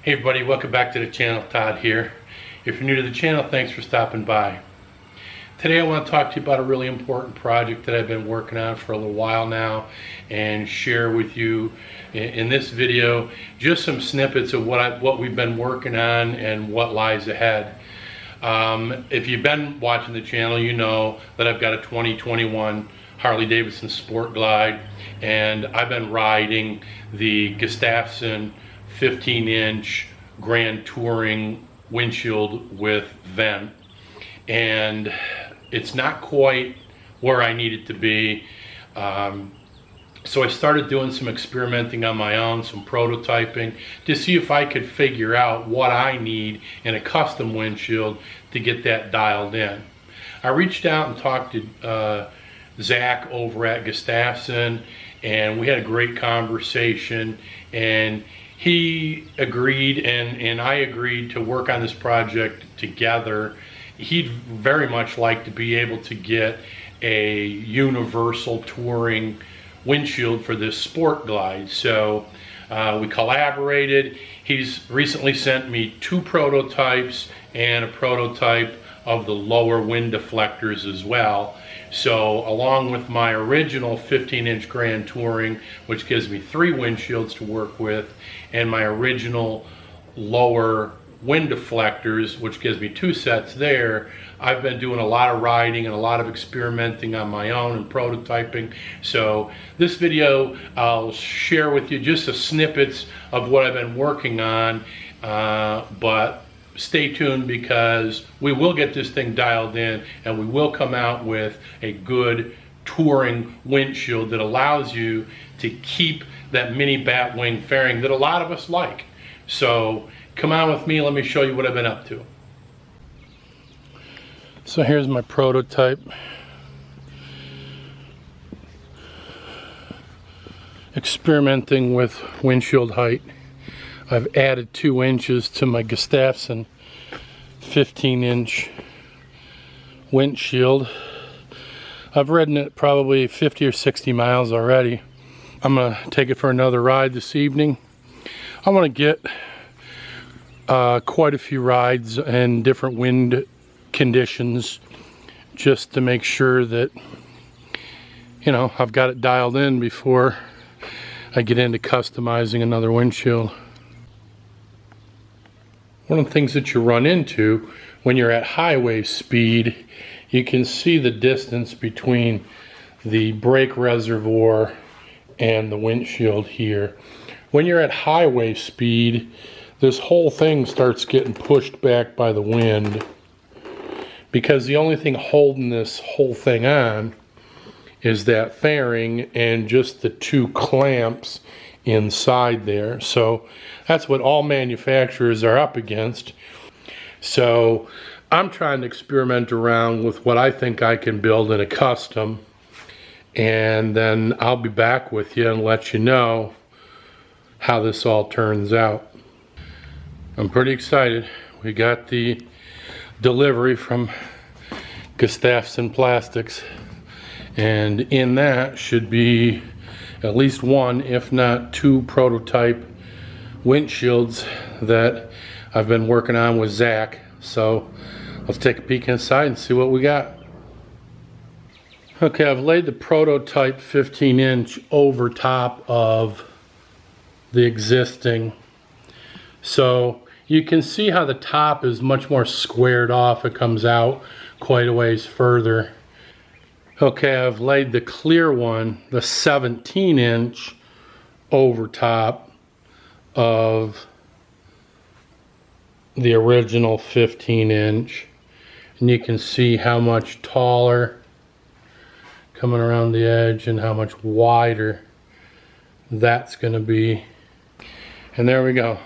Hey everybody, welcome back to the channel. Todd here. If you're new to the channel, thanks for stopping by. Today I want to talk to you about a really important project that I've been working on for a little while now and share with you in this video just some snippets of what we've been working on and what lies ahead. If you've been watching the channel, you know that I've got a 2021 Harley Davidson Sport Glide, and I've been riding the Gustafsson 15-inch Grand Touring windshield with vent, and it's not quite where I need it to be. So I started doing some experimenting on my own, some prototyping, to see if I could figure out what I need in a custom windshield to get that dialed in. I reached out and talked to Zach over at Gustafsson, and we had a great conversation, and he agreed and I agreed to work on this project together. He'd very much like to be able to get a universal touring windshield for this Sport Glide. So we collaborated. He's recently sent me 2 prototypes and a prototype of the lower wind deflectors as well. So along with my original 15-inch Grand Touring, which gives me 3 windshields to work with, and my original lower wind deflectors, which gives me 2 sets there, I've been doing a lot of riding and a lot of experimenting on my own and prototyping. So this video, I'll share with you just the snippets of what I've been working on, but stay tuned, because we will get this thing dialed in and we will come out with a good touring windshield that allows you to keep that mini batwing fairing that a lot of us like. So come on with me, let me show you what I've been up to. So here's my prototype. Experimenting with windshield height. I've added 2 inches to my Gustafsson 15-inch windshield. I've ridden it probably 50 or 60 miles already. I'm gonna take it for another ride this evening. I want to get quite a few rides in different wind conditions, just to make sure that, you know, I've got it dialed in before I get into customizing another windshield. One of the things that you run into when you're at highway speed, you can see the distance between the brake reservoir and the windshield here. When you're at highway speed, this whole thing starts getting pushed back by the wind, because the only thing holding this whole thing on is that fairing and just the 2 clamps inside there. So that's what all manufacturers are up against. So I'm trying to experiment around with what I think I can build in a custom, and then I'll be back with you and let you know how this all turns out. I'm pretty excited. We got the delivery from Gustafsson Plastics, and in that should be at least 1, if not 2 prototype windshields that I've been working on with Zach. So let's take a peek inside and see what we got. Okay, I've laid the prototype 15-inch over top of the existing, so you can see how the top is much more squared off. It comes out quite a ways further. Okay, I've laid the clear one, the 17-inch, over top of the original 15-inch. And you can see how much taller coming around the edge and how much wider that's going to be. And there we go.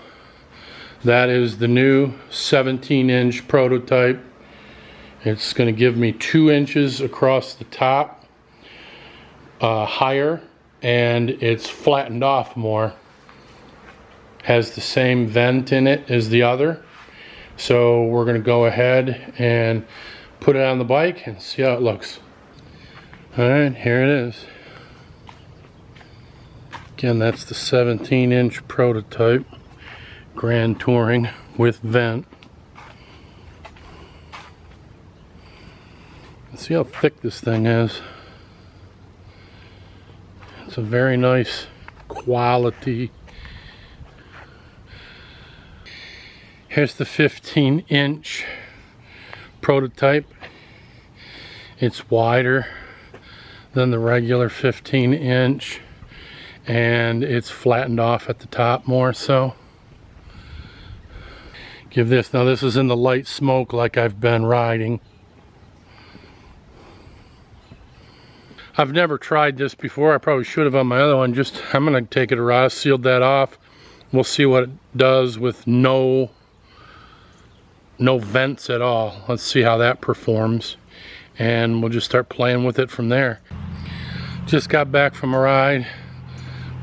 That is the new 17-inch prototype. It's going to give me 2 inches across the top higher, and it's flattened off more. Has the same vent in it as the other. So we're going to go ahead and put it on the bike and see how it looks. Alright, here it is. Again, that's the 17-inch prototype. Grand Touring with vent. Let's see how thick this thing is. It's a very nice quality. Here's the 15-inch prototype. It's wider than the regular 15-inch, and it's flattened off at the top more so. Give this, now this is in the light smoke like I've been riding. I've never tried this before. I probably should have on my other one. I'm gonna take it a ride, sealed that off. We'll see what it does with no vents at all. Let's see how that performs, and we'll just start playing with it from there. Just got back from a ride,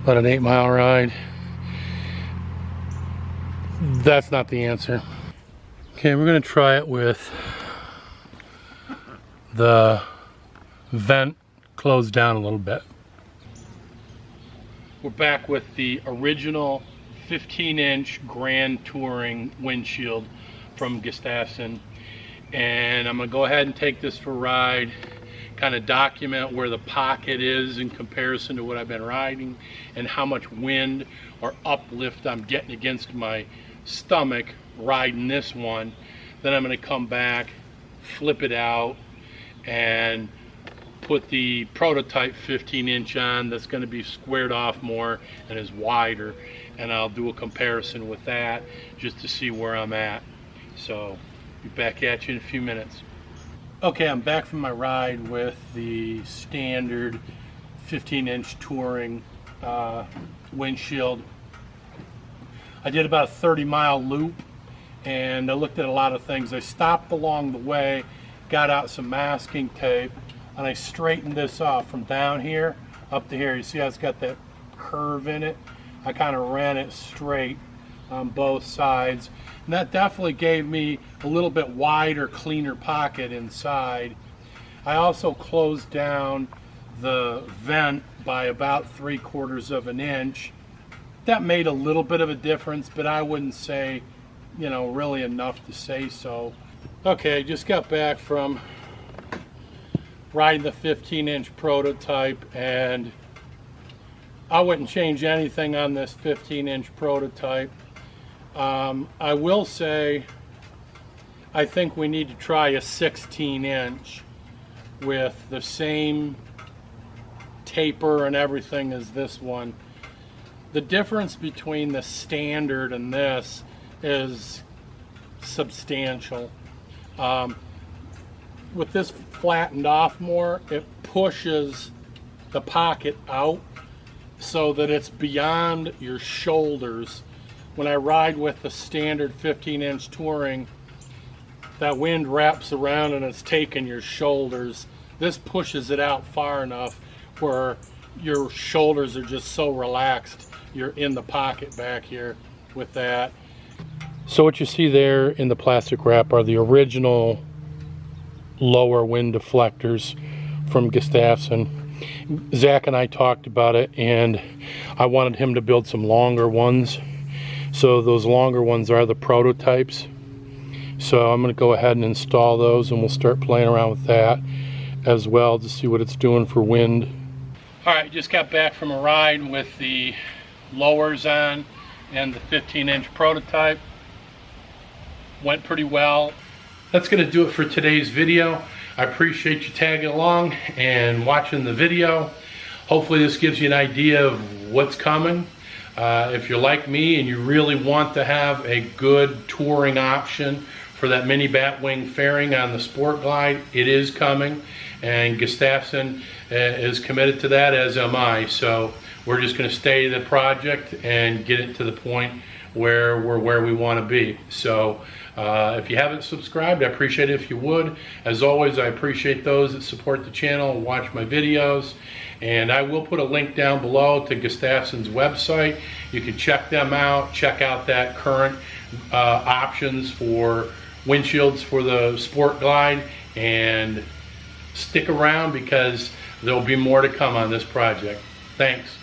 about an 8-mile ride. That's not the answer. Okay, we're gonna try it with the vent closed down a little bit. We're back with the original 15-inch Grand Touring windshield from Gustafsson, and I'm gonna go ahead and take this for a ride, kind of document where the pocket is in comparison to what I've been riding and how much wind or uplift I'm getting against my stomach riding this one. Then I'm going to come back, flip it out, and put the prototype 15-inch on that's going to be squared off more and is wider, and I'll do a comparison with that just to see where I'm at. So be back at you in a few minutes. Okay, I'm back from my ride with the standard 15-inch touring windshield. I did about a 30-mile loop, and I looked at a lot of things. I stopped along the way, got out some masking tape, and I straightened this off from down here up to here. You see how it's got that curve in it? I kind of ran it straight on both sides, and that definitely gave me a little bit wider, cleaner pocket inside. I also closed down the vent by about 3/4 of an inch. That made a little bit of a difference, but I wouldn't say, you know, really enough to say so. Okay, just got back from riding the 15-inch prototype, and I wouldn't change anything on this 15-inch prototype. I will say I think we need to try a 16-inch with the same taper and everything as this one. The difference between the standard and this is substantial. With this flattened off more, it pushes the pocket out so that it's beyond your shoulders. When I ride with the standard 15-inch touring, that wind wraps around and it's taking your shoulders. This pushes it out far enough where your shoulders are just so relaxed. You're in the pocket back here with that. So what you see there in the plastic wrap are the original lower wind deflectors from Gustafsson. Zach and I talked about it, and I wanted him to build some longer ones. So those longer ones are the prototypes. So I'm going to go ahead and install those, and we'll start playing around with that as well to see what it's doing for wind. Alright, just got back from a ride with the lowers on and the 15-inch prototype. Went pretty well. That's going to do it for today's video. I appreciate you tagging along and watching the video. Hopefully this gives you an idea of what's coming. If you're like me and you really want to have a good touring option for that mini batwing fairing on the Sport Glide, it is coming, and Gustafsson is committed to that, as am I. So we're just going to stay the project and get it to the point where we're where we want to be. So if you haven't subscribed, I appreciate it if you would. As always, I appreciate those that support the channel and watch my videos. And I will put a link down below to Gustafsson's website. You can check them out, check out that current options for windshields for the Sport Glide, and stick around because there'll be more to come on this project. Thanks.